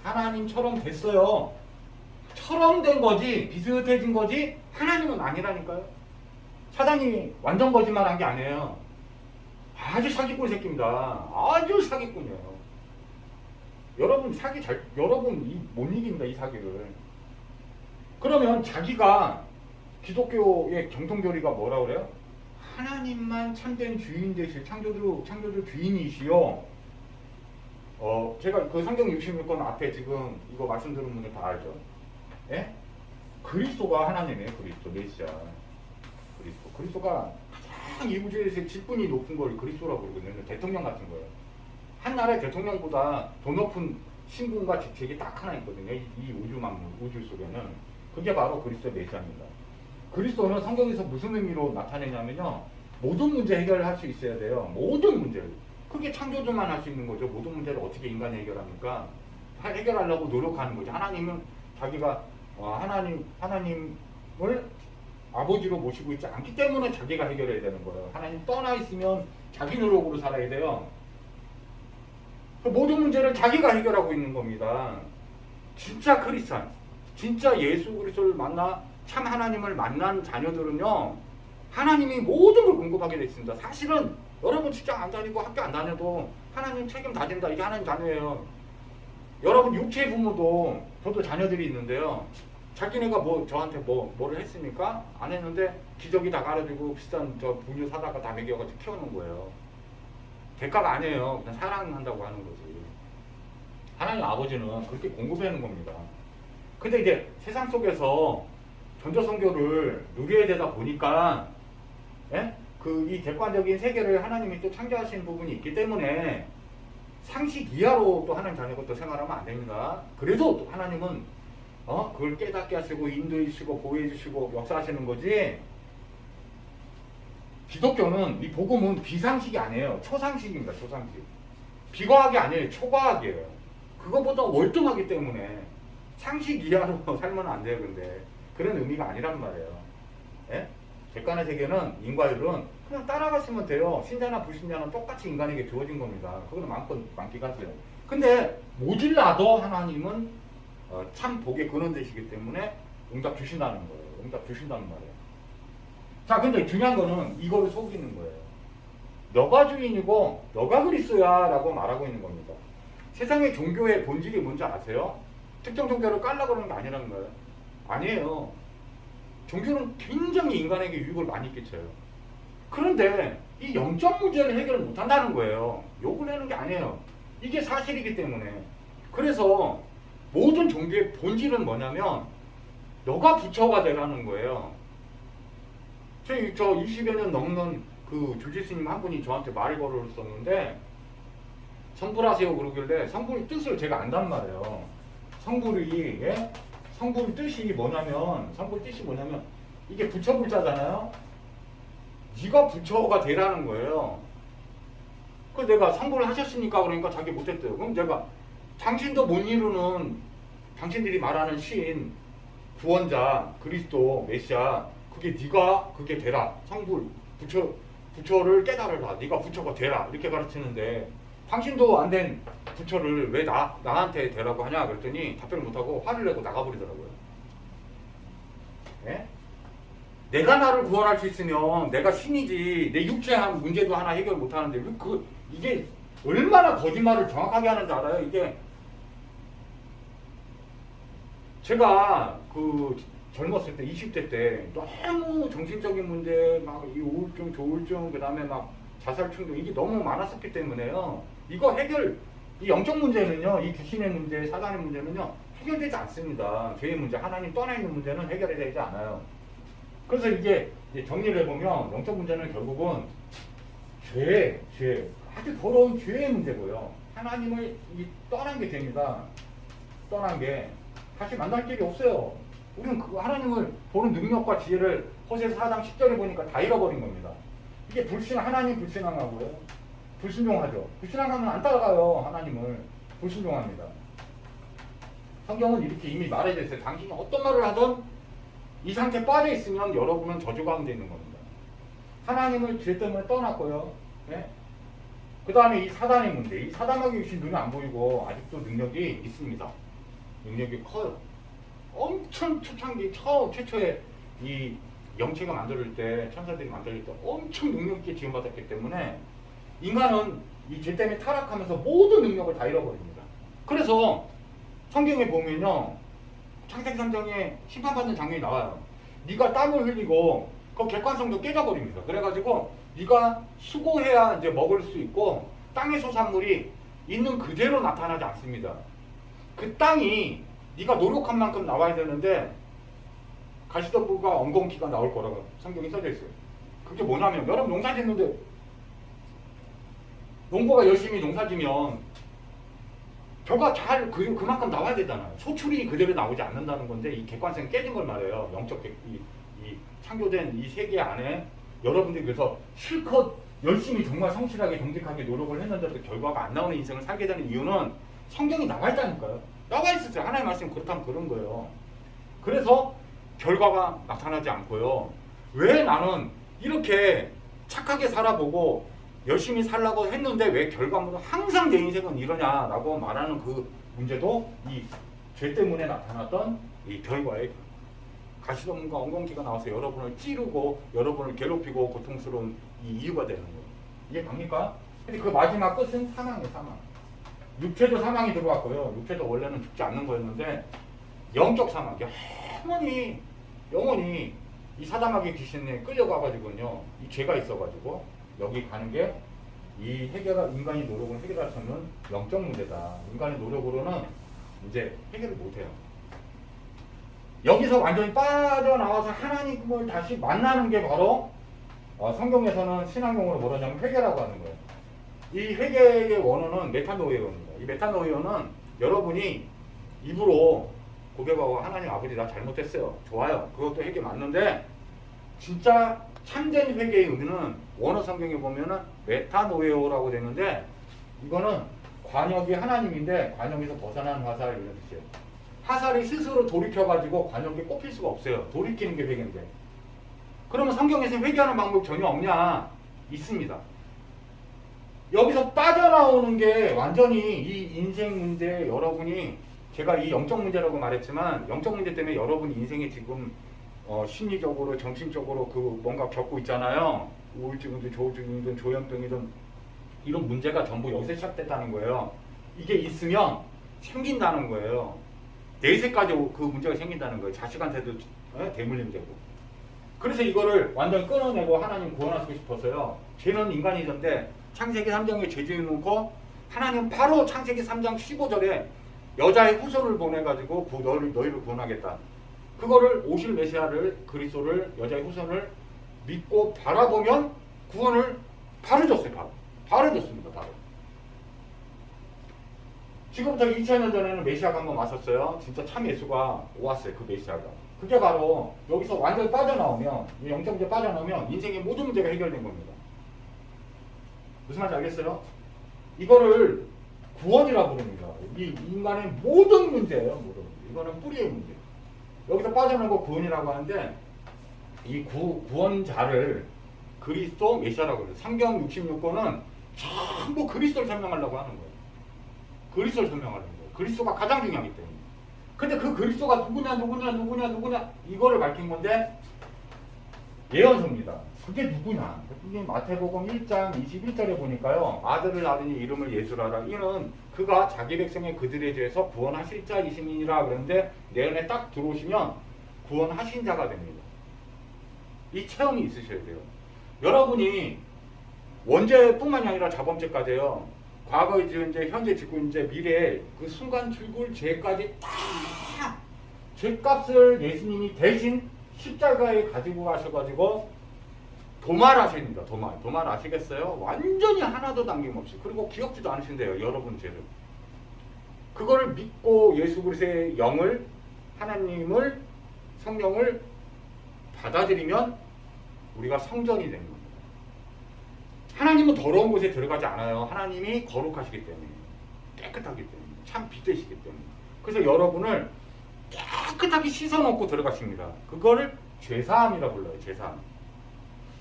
하나님처럼 됐어요. 처럼 된 거지, 비슷해진 거지, 하나님은 아니라니까요. 사단이 완전 거짓말한 게 아니에요. 아주 사기꾼 새끼입니다. 아주 사기꾼이에요. 여러분 여러분 못 이깁니다, 이 사기를. 그러면 자기가 기독교의 정통교리가 뭐라 그래요? 하나님만 참된 주인 되실 창조주 주인이시요. 제가 그 성경 66권 앞에 지금 이거 말씀 들은 분들 다 알죠? 예? 그리스도가 하나님이에요. 그리스도 메시아. 그리스도가 가장 이 우주에서 직분이 높은 걸 그리스도라고 그러거든요. 대통령 같은 거예요. 한 나라의 대통령보다 더 높은 신분과 직책이 딱 하나 있거든요. 이 우주 속에는. 그게 바로 그리스도 메시아입니다. 그리스도는 성경에서 무슨 의미로 나타내냐면요, 모든 문제 해결을 할 수 있어야 돼요. 모든 문제를. 그게 창조주만 할 수 있는 거죠. 모든 문제를 어떻게 인간이 해결합니까? 해결하려고 노력하는 거죠. 하나님은 자기가 하나님을 아버지로 모시고 있지 않기 때문에 자기가 해결해야 되는 거예요. 하나님 떠나 있으면 자기 노력으로 살아야 돼요. 모든 문제를 자기가 해결하고 있는 겁니다. 진짜 크리스찬, 진짜 예수 그리스도를 만나 참 하나님을 만난 자녀들은요, 하나님이 모든 걸 공급하게 돼 있습니다. 사실은 여러분 직장 안 다니고 학교 안 다녀도 하나님 책임 다 진다. 이게 하나님 자녀예요. 여러분 육체 부모도, 저도 자녀들이 있는데요, 자기네가 저한테 뭐를 했습니까? 안 했는데 기저귀 다 갈아주고 비싼 저 분유 사다가 다 먹여가지고 키워놓은 거예요. 대가가 아니에요. 그냥 사랑한다고 하는 거지. 하나님 아버지는 그렇게 공급하는 겁니다. 근데 이제 세상 속에서 전도선교를 누려야 되다 보니까 이 객관적인 세계를 하나님이 또 창조하신 부분이 있기 때문에 상식 이하로 또 하나님 자녀가 또 생활하면 안 됩니다. 그래도 또 하나님은 그걸 깨닫게 하시고 인도해 주시고 보호해 주시고 역사하시는 거지. 기독교는, 이 복음은 비상식이 아니에요. 초상식입니다. 초상식. 비과학이 아니에요. 초과학이에요. 그거보다 월등하기 때문에 상식 이하로 살면 안 돼요. 근데 그런 의미가 아니란 말이에요. 예? 객관의 세계는, 인과율은 그냥 따라가시면 돼요. 신자나 불신자는 똑같이 인간에게 주어진 겁니다. 그거는 마음껏 만끽하세요. 근데 모질라도 하나님은 참 복의 근원 되시기 때문에 응답 주신다는 거예요. 응답 주신다는 말이에요. 자, 근데 중요한 거는 이거를 속이는 거예요. 너가 주인이고 너가 그리스도야 라고 말하고 있는 겁니다. 세상의 종교의 본질이 뭔지 아세요? 특정 종교를 깔라고 그러는 게 아니라는 거예요. 아니에요. 종교는 굉장히 인간에게 유익을 많이 끼쳐요. 그런데 이 영적 문제를 해결을 못한다는 거예요. 욕을 하는 게 아니에요. 이게 사실이기 때문에. 그래서 모든 종교의 본질은 뭐냐면 너가 부처가 되라는 거예요. 저 20여 년 넘는 그 주지스님 한 분이 저한테 말을 걸었었는데, 성불하세요 그러길래 성불 뜻을 제가 안단 말이에요. 성불이 성불 뜻이 뭐냐면 이게 부처 불자잖아요. 네가 부처가 되라는 거예요. 그래서 내가 성불을 하셨으니까 그러니까 자기 못했대요. 그럼 내가 당신도 못 이루는, 당신들이 말하는 신, 구원자, 그리스도, 메시아, 네가 그게 되라. 성불, 부처를 깨달으라. 네가 부처가 되라. 이렇게 가르치는데 당신도 안 된 부처를 왜 나한테 되라고 하냐 그랬더니 답변을 못하고 화를 내고 나가버리더라고요. 예? 내가 나를 구원할 수 있으면 내가 신이지, 내 육체한 문제도 하나 해결 못하는데 이게 얼마나 거짓말을 정확하게 하는지 알아요? 이게 제가 젊었을 때 20대 때 너무 정신적인 문제, 막 이 우울증, 조울증, 그 다음에 막 자살 충동, 이게 너무 많았었기 때문에요. 이거 이 영적 문제는요, 이 귀신의 문제, 사단의 문제는요, 해결되지 않습니다. 죄의 문제, 하나님 떠나 있는 문제는 해결이 되지 않아요. 그래서 이게 정리를 해보면 영적 문제는 결국은 죄, 아주 더러운 죄의 문제고요. 하나님을 떠난 게 됩니다. 떠난 게 다시 만날 길이 없어요. 우리는 그 하나님을 보는 능력과 지혜를 호세서 4장 10절에 보니까 다 잃어버린 겁니다. 이게 하나님 불신앙하고요. 불순종하죠. 불신앙하면 안 따라가요. 하나님을 불순종합니다. 성경은 이렇게 이미 말해져 있어요. 당신이 어떤 말을 하든 이 상태에 빠져 있으면 여러분은 저주 가운데 있는 겁니다. 하나님을 죄 때문에 떠났고요. 네? 그 다음에 이 사단의 문제. 이 사단에게 주신 눈이 안 보이고 아직도 능력이 있습니다. 능력이 커요. 엄청 초창기 최초에 이 영체가 만들 때, 천사들이 만들 때 엄청 능력 있게 지원받았기 때문에 인간은 이 죄 때문에 타락하면서 모든 능력을 다 잃어버립니다. 그래서 성경에 보면요, 창세기 3장에 심판받는 장면이 나와요. 네가 땀을 흘리고 그 객관성도 깨져버립니다. 그래가지고 네가 수고해야 이제 먹을 수 있고 땅의 소산물이 있는 그대로 나타나지 않습니다. 그 땅이 네가 노력한 만큼 나와야 되는데 가시덤불과 엉겅퀴가 나올 거라고 성경이 써져 있어요. 그게 뭐냐면 여러분 농사 짓는데 농부가 열심히 농사 지면 결과 잘 그만큼 나와야 되잖아요. 소출이 그대로 나오지 않는다는 건데 이 객관성이 깨진 걸 말해요. 영적 이 창조된 이 세계 안에 여러분들이 그래서 실컷 열심히 정말 성실하게 정직하게 노력을 했는데도 결과가 안 나오는 인생을 살게 되는 이유는 성경이 나와 있다니까요. 나와 있었어요. 하나님 말씀 그렇다면 그런 거예요. 그래서 결과가 나타나지 않고요. 왜 나는 이렇게 착하게 살아보고 열심히 살라고 했는데 왜 결과물은 항상 내 인생은 이러냐라고 말하는 그 문제도 이 죄 때문에 나타났던 이 결과에 가시덤불과 엉겅퀴가 나와서 여러분을 찌르고 여러분을 괴롭히고 고통스러운 이 이유가 되는 거예요. 이게 갑니까? 근데 그 마지막 끝은 사망이에요. 사망. 육체도 사망이 들어왔고요. 육체도 원래는 죽지 않는 거였는데 영적 사망, 영원히 이 사단마귀 귀신에 끌려가가지고요, 이 죄가 있어가지고 여기 가는 게 이 인간이 노력을 해결할 수 없는 영적 문제다. 인간의 노력으로는 이제 해결을 못해요. 여기서 완전히 빠져나와서 하나님을 다시 만나는 게 바로 성경에서는 신앙용어로 뭐라냐면 회개라고 하는 거예요. 이 회개의 원어는 메타노이어입니다. 이 메타노이어는 여러분이 입으로 고백하고 하나님 아버지 나 잘못했어요. 좋아요. 그것도 회개 맞는데 진짜 참된 회개의 의미는 원어 성경에 보면은 메타노에오라고 되는데 이거는 관역이 하나님인데 관역에서 벗어난 화살 이런 뜻이에요. 화살이 스스로 돌이켜가지고 관역에 꼽힐 수가 없어요. 돌이키는 게 회개인데. 그러면 성경에서 회개하는 방법 전혀 없냐? 있습니다. 여기서 빠져나오는 게 완전히 이 인생 문제 여러분이 제가 이 영적 문제라고 말했지만 영적 문제 때문에 여러분 인생에 지금 심리적으로 정신적으로 그 뭔가 겪고 있잖아요. 우울증이든 조울증이든 조현병이든 이런 문제가 전부 여기서 시작됐다는 거예요. 이게 있으면 생긴다는 거예요. 내세까지 그 문제가 생긴다는 거예요. 자식한테도 대물림 되고. 그래서 이거를 완전 끊어내고 하나님 구원하시고 싶어서요. 죄는 인간이던데 창세기 3장에 죄 지어놓고 하나님 바로 창세기 3장 15절에 여자의 후손을 보내가지고 너희를 구원하겠다. 그거를 오실 메시아를 그리스도를 여자의 후손을 믿고 바라보면 구원을 바로 줬어요. 바로 줬습니다. 바로. 지금부터 2000년 전에는 메시아가 한번 왔었어요. 진짜 참 예수가 왔어요. 그 메시아가. 그게 바로 여기서 완전히 빠져나오면 영적 문제 빠져나오면 인생의 모든 문제가 해결된 겁니다. 무슨 말인지 알겠어요? 이거를 구원이라고 부릅니다. 이 인간의 모든 문제예요. 모든 문제. 이거는 뿌리의 문제. 여기서 빠져나온 거 구원이라고 하는데 이 구원자를 그리스도 메시아라고 해요. 성경 66권은 전부 그리스도를 설명하려고 하는 거예요. 그리스도를 설명하는 거예요. 그리스도가 가장 중요하기 때문에. 근데 그 그리스도가 누구냐 이거를 밝힌 건데 예언서입니다. 그게 누구냐? 그게 마태복음 1장 21절에 보니까요. 아들을 낳으니 이름을 예수라라. 이는 그가 자기 백성의 그들에 대해서 구원하실 자이심이니라. 그런데 내 안에 딱 들어오시면 구원하신 자가 됩니다. 이 체험이 있으셔야 돼요. 여러분이 원죄뿐만이 아니라 자범죄까지요. 과거에 지은 죄, 현재 짓고 있는 죄, 미래에 그 순간 죽을 죄까지 다 죄값을 예수님이 대신 십자가에 가지고 가셔가지고 도말하십니다. 도말 아시겠어요? 완전히 하나도 남김없이. 그리고 기억지도 않으신대요. 여러분 죄를. 그거를 믿고 예수 그리스도의 영을, 하나님을, 성령을 받아들이면 우리가 성전이 되는 겁니다. 하나님은 더러운 곳에 들어가지 않아요. 하나님이 거룩하시기 때문에, 깨끗하기 때문에, 참 빛되시기 때문에. 그래서 여러분을 깨끗하게 씻어놓고 들어가십니다. 그거를 죄사함이라 불러요. 죄사함.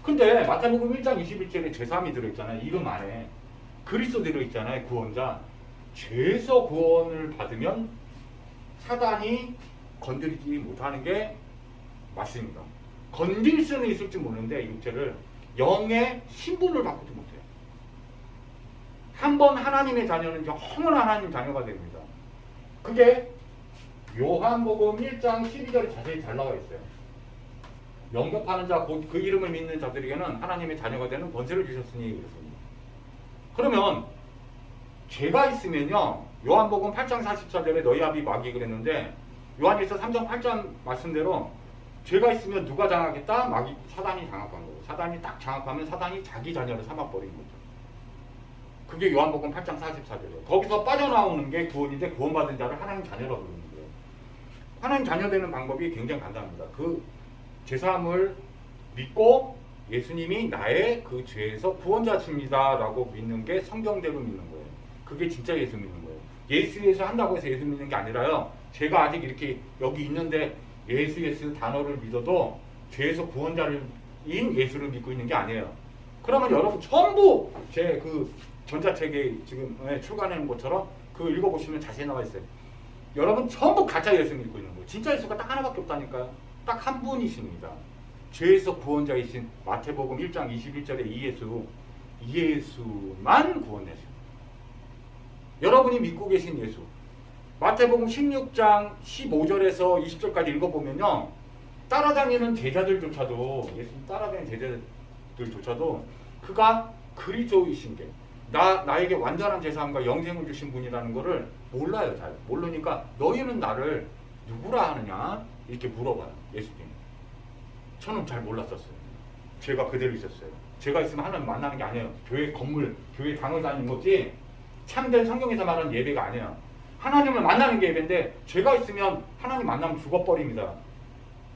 근데 마태복음 1장 21절에 죄사함이 들어있잖아요. 이름 안에 그리스도 들어있잖아요. 구원자. 죄에서 구원을 받으면 사단이 건드리지 못하는 게 맞습니다. 건질 수는 있을지 모르는데 육체를 영의 신분을 바꾸지 못해요. 한번 하나님의 자녀는 영원한 하나님 자녀가 됩니다. 그게 요한복음 1장 12절에 자세히 잘 나와 있어요. 영접하는 자, 곧 그 이름을 믿는 자들에게는 하나님의 자녀가 되는 권세를 주셨으니 그렇습니다. 그러면 죄가 있으면요, 요한복음 8장 44절에 너희 아비 마귀 그랬는데 요한일서 3장 8장 말씀대로 죄가 있으면 누가 장악했다? 마귀, 사단이 장악한 거예요. 사단이 딱 장악하면 사단이 자기 자녀를 삼아버린 거죠. 그게 요한복음 8장 44절이에요. 거기서 빠져나오는 게 구원인데 구원받은 자를 하나님 자녀라고 부르는 거예요. 하나님 자녀 되는 방법이 굉장히 간단합니다. 그 죄사함을 믿고 예수님이 나의 그 죄에서 구원자십니다 라고 믿는 게 성경대로 믿는 거예요. 그게 진짜 예수 믿는 거예요. 예수 한다고 해서 예수 믿는 게 아니라요, 제가 아직 이렇게 여기 있는데 예수 단어를 믿어도 죄에서 구원자인 예수를 믿고 있는 게 아니에요. 그러면 여러분 전부 제 그 전자책에 지금 출간하는 것처럼 그 읽어보시면 자세히 나와 있어요. 여러분 전부 가짜 예수 믿고 있는 거예요. 진짜 예수가 딱 하나밖에 없다니까요. 딱 한 분이십니다. 죄에서 구원자이신 마태복음 1장 21절의 이 예수만 구원내십니다. 여러분이 믿고 계신 예수. 마태복음 16장 15절에서 20절까지 읽어보면요, 따라다니는 제자들조차도, 예수님 따라다니는 제자들조차도 그가 그리스도이신 게 나에게 완전한 제사함과 영생을 주신 분이라는 것을 몰라요. 잘 모르니까 너희는 나를 누구라 하느냐 이렇게 물어봐요. 예수님. 저는 잘 몰랐었어요. 죄가 그대로 있었어요. 죄가 있으면 하나님 만나는 게 아니에요. 교회 건물, 교회 당을 다니는 거지 참된 성경에서 말하는 예배가 아니에요. 하나님을 만나는 게 예배인데 죄가 있으면 하나님 만나면 죽어버립니다.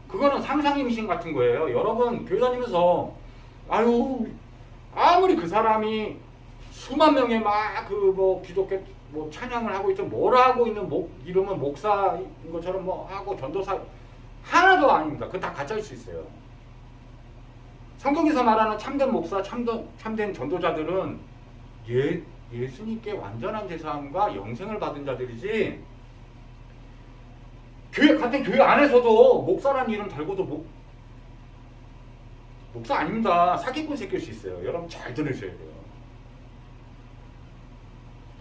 그거는 상상임신 같은 거예요. 여러분 교회 다니면서 아유 아무리 그 사람이 수만 명의 막 그 뭐 기독교 뭐 찬양을 하고 있든 뭘 하고 있는 이름은 목사인 것처럼 뭐 하고 전도사 하나도 아닙니다. 그거 다 가짜일 수 있어요. 성경에서 말하는 참된 목사, 참된 전도자들은 예수님께 완전한 제사함과 영생을 받은 자들이지, 같은 교회 안에서도 목사라는 이름 달고도 목사 아닙니다. 사기꾼 새끼일 수 있어요. 여러분 잘 들으셔야 돼요.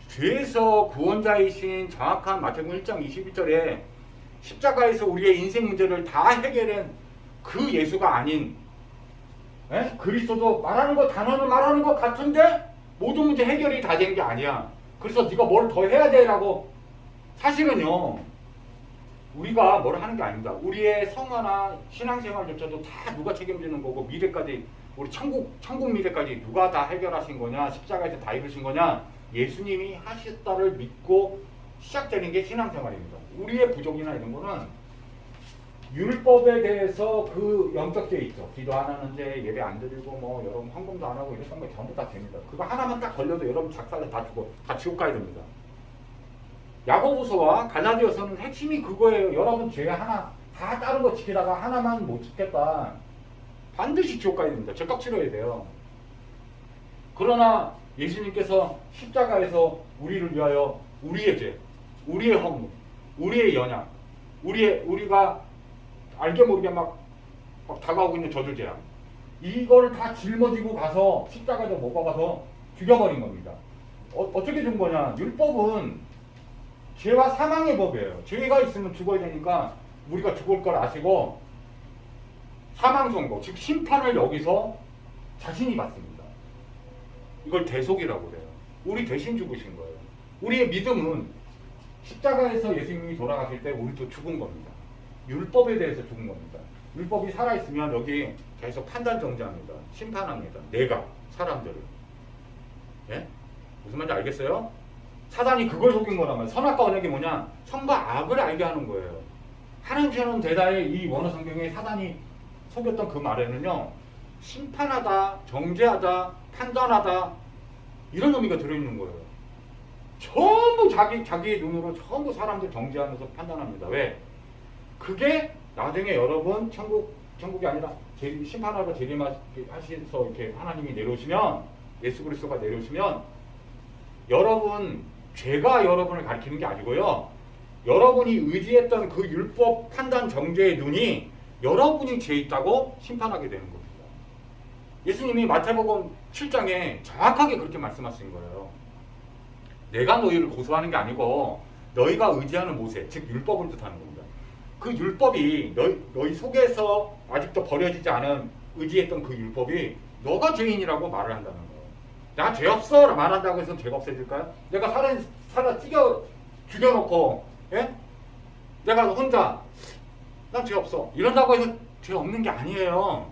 죄에서 구원자이신 정확한 마태복음 1장 21절에 십자가에서 우리의 인생 문제를 다 해결한 그 예수가 아닌, 그리스도도 말하는 거 단어는 말하는 것 같은데 모든 문제 해결이 다 된 게 아니야. 그래서 네가 뭘 더 해야 돼라고. 사실은요, 우리가 뭘 하는 게 아닙니다. 우리의 성화나 신앙생활조차도 다 누가 책임지는 거고, 미래까지 우리 천국 미래까지 누가 다 해결하신 거냐, 십자가에서 다 이루신 거냐, 예수님이 하셨다를 믿고 시작되는 게 신앙생활입니다. 우리의 부족이나 이런 거는 율법에 대해서 그 영적죄 있죠. 기도 안 하는데 예배 안 드리고 뭐 여러분 헌금도 안 하고 이랬던 거 전부 다 됩니다. 그거 하나만 딱 걸려도 여러분 작살내 다 죽어. 다 지옥 가야 됩니다. 야고보서와 갈라디아서는 핵심이 그거예요. 여러분 죄 하나 다 다른 거 지키다가 하나만 못 지켰다, 반드시 지옥 가야 됩니다. 죄값 치러야 돼요. 그러나 예수님께서 십자가에서 우리를 위하여 우리의 죄, 우리의 허물, 우리의 연약, 우리가 알게 모르게 막 다가오고 있는 저주 재앙, 이걸 다 짊어지고 가서 십자가에서 못 박아서 죽여버린 겁니다. 어떻게 준 거냐? 율법은 죄와 사망의 법이에요. 죄가 있으면 죽어야 되니까 우리가 죽을 걸 아시고 사망 선고, 즉 심판을 여기서 자신이 받습니다. 이걸 대속이라고 해요. 우리 대신 죽으신 거예요. 우리의 믿음은 십자가에서 예수님이 돌아가실 때 우리도 죽은 겁니다. 율법에 대해서 죽은 겁니다. 율법이 살아있으면 여기 계속 판단 정지합니다. 심판합니다. 내가 사람들을. 예? 무슨 말인지 알겠어요? 사단이 그걸 속인 거란 말이에요. 선악과 언약이 뭐냐? 선과 악을 알게 하는 거예요. 하나님처럼 대다의 이 원어 성경에 사단이 속였던 그 말에는요, 심판하다, 정죄하다, 판단하다 이런 의미가 들어있는 거예요. 전부 자기의 눈으로 전부 사람들 정죄하면서 판단합니다. 왜? 그게 나중에 여러분 천국이 아니라 심판하러 재림하셔서 이렇게 하나님이 내려오시면, 예수 그리스도가 내려오시면 여러분 죄가 여러분을 가리키는 게 아니고요, 여러분이 의지했던 그 율법 판단 정죄의 눈이 여러분이 죄 있다고 심판하게 되는 겁니다. 예수님이 마태복음 7장에 정확하게 그렇게 말씀하신 거예요. 내가 너희를 고소하는 게 아니고 너희가 의지하는 모세, 즉 율법을 뜻하는 겁니다. 그 율법이 너희 속에서 아직도 버려지지 않은 의지했던 그 율법이 너가 죄인이라고 말을 한다는 거예요. 나 죄 없어 말한다고 해서 죄가 없어질까요? 내가 살아 죽여놓고, 예? 내가 혼자 난 죄 없어 이런다고 해서 죄 없는 게 아니에요.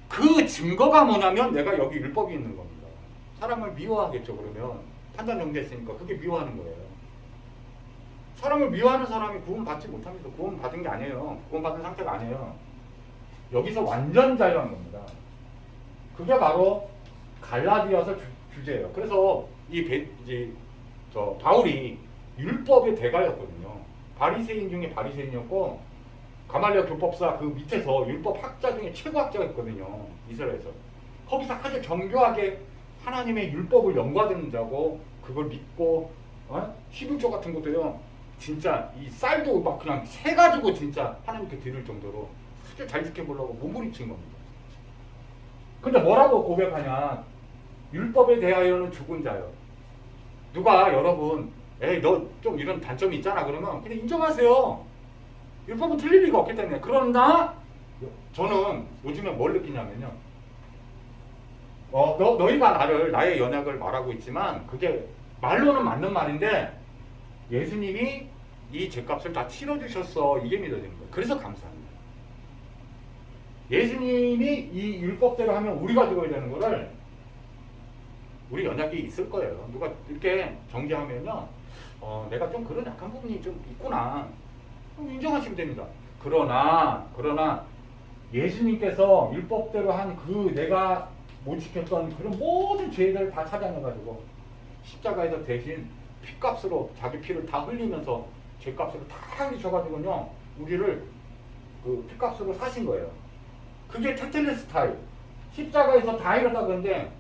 그 증거가 뭐냐면 내가 여기 율법이 있는 겁니다. 사람을 미워하겠죠. 그러면 판단 정죄했으니까 그게 미워하는 거예요. 사람을 미워하는 사람이 구원받지 못합니다. 구원받은 게 아니에요. 구원받은 상태가 아니에요. 여기서 완전 자유한 겁니다. 그게 바로 갈라디아서 주제예요. 그래서 바울이 율법의 대가였거든요. 바리새인 중에 바리새인이었고, 가말리아 교법사 그 밑에서 율법 학자 중에 최고 학자가 있거든요. 이스라엘에서. 거기서 아주 정교하게 하나님의 율법을 연구하는 자고, 그걸 믿고 11조 같은 것도요, 진짜 이 쌀도 막 그냥 세 가지고 진짜 하나님께 드릴 정도로 아주 잘 지켜보려고 몸부림친 겁니다. 근데 뭐라고 고백하냐? 율법에 대하여는 죽은 자요. 누가 여러분, 에이 너 좀 이런 단점이 있잖아 그러면 그냥 인정하세요. 율법은 틀릴 리가 없기 때문에. 그러나 저는 요즘에 뭘 느끼냐면요, 너희가 나의 연약을 말하고 있지만 그게 말로는 맞는 말인데 예수님이 이 죄값을 다 치러주셨어, 이게 믿어지는 거예요. 그래서 감사합니다. 예수님이 이 율법대로 하면 우리가 죽어야 되는 거를, 우리 연약이 있을 거예요. 누가 이렇게 정죄하면요, 내가 좀 그런 약한 부분이 좀 있구나, 인정하시면 됩니다. 그러나 예수님께서 율법대로 한 그 내가 못 지켰던 그런 모든 죄들을 다 찾아내가지고 십자가에서 대신 피값으로 자기 피를 다 흘리면서 죄값으로 다 흘리셔가지고요, 우리를 그 피값으로 사신 거예요. 그게 테텔레스타이, 십자가에서 다 이뤘다. 그런데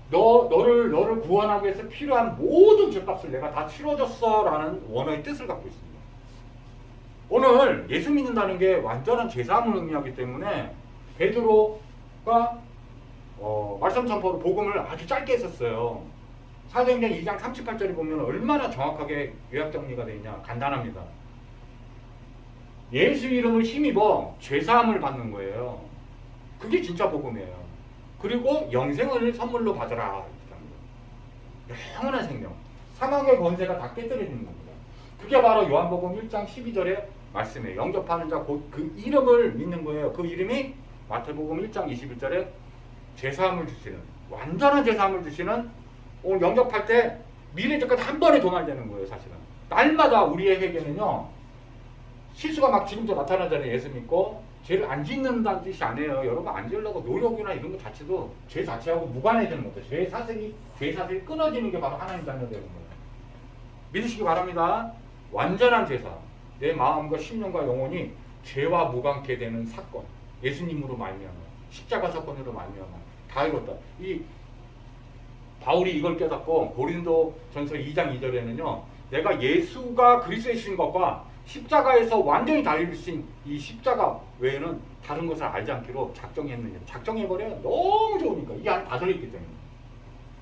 너를 구원하기 위해서 필요한 모든 죄값을 내가 다 치러줬어 라는 원어의 뜻을 갖고 있습니다. 오늘 예수 믿는다는 게 완전한 죄사함을 의미하기 때문에 베드로가 말씀 선포로 복음을 아주 짧게 했었어요. 사도행전 2장 38절에 보면 얼마나 정확하게 요약 정리가 되어 있냐. 간단합니다. 예수 이름을 힘입어 죄사함을 받는 거예요. 그게 진짜 복음이에요. 그리고 영생을 선물로 받으라. 영원한 생명, 사망의 권세가 다 깨뜨려지는 겁니다. 그게 바로 요한복음 1장 12절의 말씀이에요. 영접하는 자 곧 그 이름을 믿는 거예요. 그 이름이 마태복음 1장 21절에 죄사함을 주시는, 완전한 죄사함을 주시는, 오늘 영접할 때 미래적까지 한 번에 도말되는 거예요. 사실은 날마다 우리의 회개는요, 실수가 막 지금도 나타나잖아요. 예수 믿고 죄를 안 짓는다는 뜻이 아니에요. 여러분 안 지으려고 노력이나 이런 것 자체도 죄 자체하고 무관해지는 거죠. 죄 사슬이 끊어지는 게 바로 하나님 자녀 되는 거예요. 믿으시기 바랍니다. 완전한 죄사, 내 마음과 심령과 영혼이 죄와 무관케 되는 사건, 예수님으로 말미암아, 십자가 사건으로 말미암아 다 이뤘다. 이 바울이 이걸 깨닫고 고린도전서 2장 2절에는요, 내가 예수가 그리스도의 신 것과 십자가에서 완전히 다 이루신 이 십자가 외에는 다른 것을 알지 않기로 작정했느냐. 작정해버려요. 너무 좋으니까. 이 안에 다 들어있기 때문에.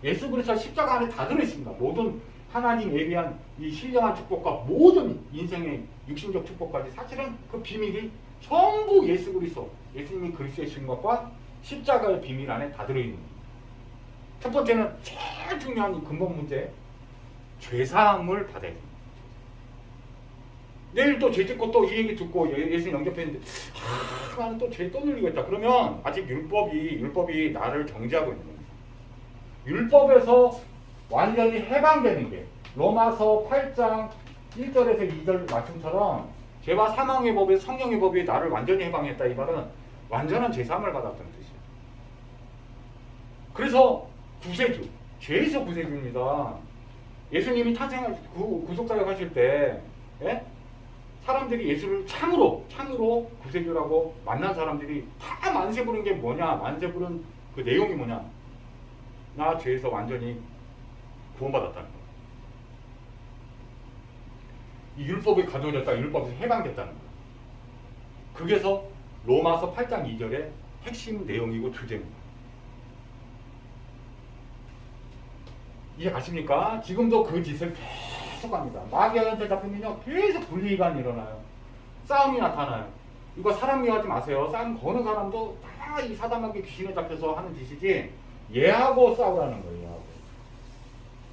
예수 그리스도 십자가 안에 다 들어있습니다. 모든 하나님 예비한 이 신령한 축복과 모든 인생의 육신적 축복까지 사실은 그 비밀이 전부 예수 그리스도, 예수님이 그리스도의 신 것과 십자가의 비밀 안에 다 들어있는 겁니다. 첫 번째는 제일 중요한 이 근본 문제, 죄사함을 받아야 됩니다. 내일 또 죄 짓고 또 이 얘기 듣고 예수님 영접했는데 나는 또 죄 또 늘리겠다. 그러면 아직 율법이 나를 정죄하고 있는 겁니다. 율법에서 완전히 해방되는 게 로마서 8장 1절에서 2절 말씀처럼 죄와 사망의 법에 성령의 법이 나를 완전히 해방했다. 이 말은 완전한 죄사함을 받았다는 뜻이에요. 그래서 구세주, 죄에서 구세주입니다. 예수님이 구속사역 하실 때 사람들이 예수를 참으로 구세주라고 만난 사람들이 다 만세 부른 게 뭐냐? 만세 부른 그 내용이 뭐냐? 나 죄에서 완전히 구원받았다는 거예요. 이 율법이 가져졌다, 율법에서 해방됐다는 거예요. 그게서 로마서 8장 2절의 핵심 내용이고 주제입니다. 이해 가십니까? 지금도 그 짓을 계속 합니다. 마귀한테 잡히면요 계속 분리가 일어나요. 싸움이 나타나요. 이거 사람 미워하지 마세요. 싸움 거는 사람도 다 이 사단마귀 귀신에 잡혀서 하는 짓이지 얘하고 싸우라는 거예요.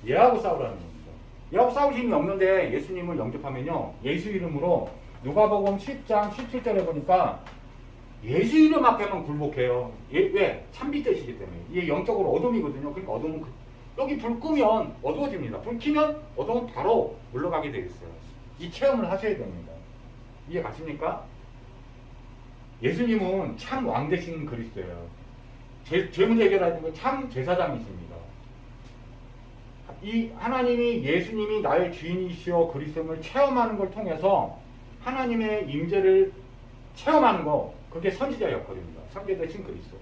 얘하고 싸우라는 겁니다. 얘하고 싸울 힘이 없는데 예수님을 영접하면요 예수 이름으로 누가복음 10장 17절에 보니까 예수 이름 앞에만 굴복해요. 왜? 참빛대시기 때문에. 이게 영적으로 어둠이거든요. 그러니까 어둠은 여기 불 끄면 어두워집니다. 불 켜면 어둠은 바로 물러가게 되어 있어요. 이 체험을 하셔야 됩니다. 이해 가십니까? 예수님은 참 왕 되신 그리스도예요. 죄 문제 해결하는 건 참 제사장이십니다. 이 하나님이 예수님이 나의 주인이시여 그리스도를 체험하는 걸 통해서 하나님의 임재를 체험하는 거 그게 선지자 역할입니다. 선지자 대신 그리스도.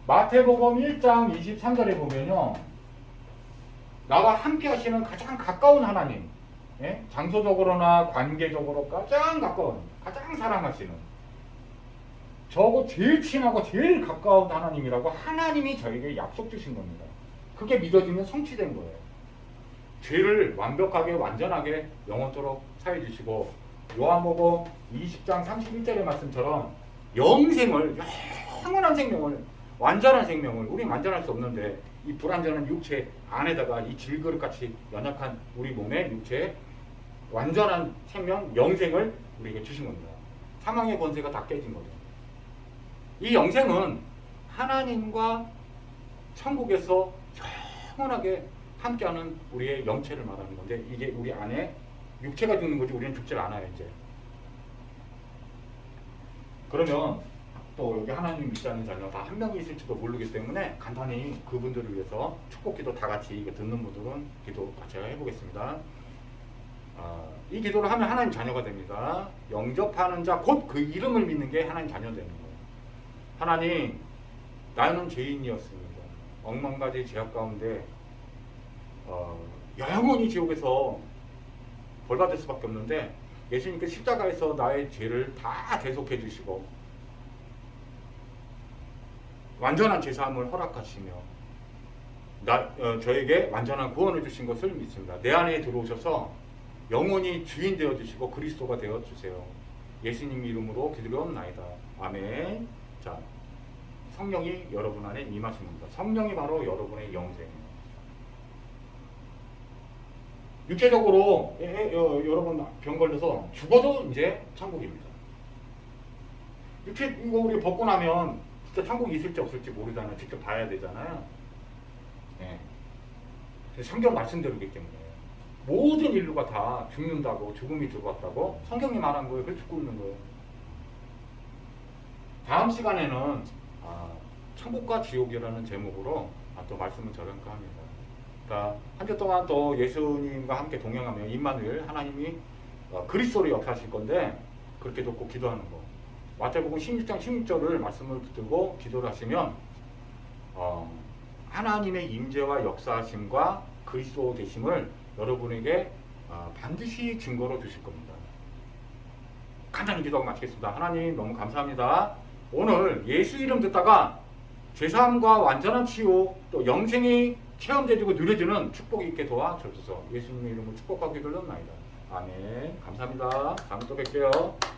마태복음 1장 23절에 보면요 나와 함께 하시는 가장 가까운 하나님, 장소적으로나 관계적으로 가장 가까운, 가장 사랑하시는 저하고 제일 친하고 제일 가까운 하나님이라고 하나님이 저에게 약속 주신 겁니다. 그게 믿어지면 성취된 거예요. 죄를 완벽하게 완전하게 영원토록 사해 주시고 요한복음 20장 31절의 말씀처럼 영생을 영원한 생명을 완전한 생명을 우리 완전할 수 없는데 이 불완전한 육체 안에다가 이 질그릇같이 연약한 우리 몸의 육체에 완전한 생명 영생을 우리에게 주신 겁니다. 사망의 권세가 다 깨진 거죠. 이 영생은 하나님과 천국에서 영원하게 함께하는 우리의 영체를 말하는 건데 이게 우리 안에 육체가 죽는 거지 우리는 죽질 않아요. 이제 그러면 또 여기 하나님 믿지 않는 자녀 다 한 명이 있을지도 모르기 때문에 간단히 그분들을 위해서 축복기도 다 같이 이거 듣는 분들은 기도 같이 해보겠습니다. 이 기도를 하면 하나님 자녀가 됩니다. 영접하는 자 곧 그 이름을 믿는 게 하나님 자녀 되는 거예요. 하나님 나는 죄인이었습니다. 억만가지 죄악 가운데 영원히 지옥에서 벌받을 수밖에 없는데 예수님께 십자가에서 나의 죄를 다 대속해 주시고 완전한 제사함을 허락하시며 저에게 완전한 구원을 주신 것을 믿습니다. 내 안에 들어오셔서 영원히 주인 되어 주시고 그리스도가 되어 주세요. 예수님 이름으로 기도하옵나이다. 아멘. 자, 성령이 여러분 안에 임하십니다. 성령이 바로 여러분의 영생입니다. 육체적으로 여러분 병 걸려서 죽어도 이제 천국입니다. 육체 이거 우리 벗고 나면 진짜 천국이 있을지 없을지 모르잖아요. 직접 봐야 되잖아요. 성경 말씀대로이기 때문에 모든 인류가 다 죽는다고 죽음이 들어왔다고 성경이 말한 거예요. 그래서 죽고 있는 거예요. 다음 시간에는 천국과 지옥이라는 제목으로 또 말씀을 전할까 합니다. 그러니까 한 주 동안 또 예수님과 함께 동행하며 임마누엘 하나님이 그리스도로 역사하실 건데 그렇게 돕고 기도하는 거. 마태복음 16장 16절을 말씀을 붙들고 기도를 하시면 하나님의 임재와 역사하심과 그리스도 되심을 여러분에게 반드시 증거로 주실 겁니다. 간단히 기도하고 마치겠습니다. 하나님 너무 감사합니다. 오늘 예수 이름 듣다가 죄사함과 완전한 치유 또 영생이 체험되고 누려지는 축복이 있게 도와주소서. 예수님의 이름으로 축복하고 기도를 합니다. 아멘. 감사합니다. 다음에 또 뵐게요.